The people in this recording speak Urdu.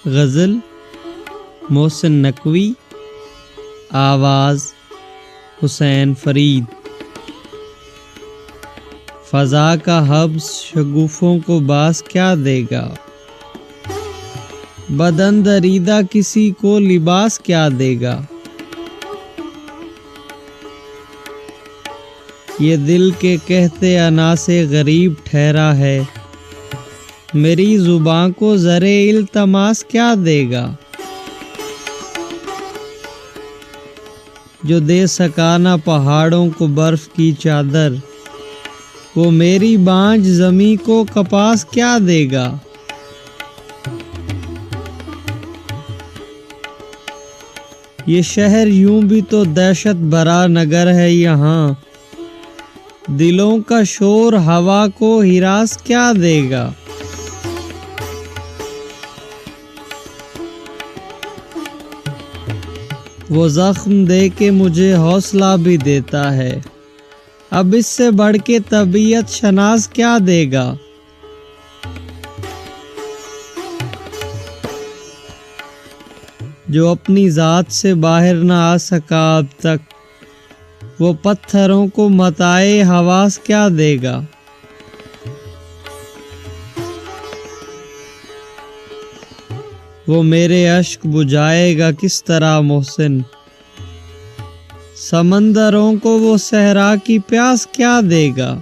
غزل محسن نقوی، آواز حسین فرید۔ فضا کا حبس شگوفوں کو باز کیا دے گا، بدن دریدہ کسی کو لباس کیا دے گا۔ یہ دل کے کہتے انا سے غریب ٹھہرا ہے، میری زباں کو زرے التماس کیا دے گا۔ جو دے سکا نہ پہاڑوں کو برف کی چادر، وہ میری بانجھ زمیں کو کپاس کیا دے گا۔ یہ شہر یوں بھی تو دہشت بھرا نگر ہے، یہاں دلوں کا شور ہوا کو ہراس کیا دے گا۔ وہ زخم دے کے مجھے حوصلہ بھی دیتا ہے، اب اس سے بڑھ کے طبیعت شناس کیا دے گا۔ جو اپنی ذات سے باہر نہ آ سکا اب تک، وہ پتھروں کو متاع حواس کیا دے گا۔ وہ میرے اشک بجھائے گا کس طرح محسن، سمندروں کو وہ صحرا کی پیاس کیا دے گا۔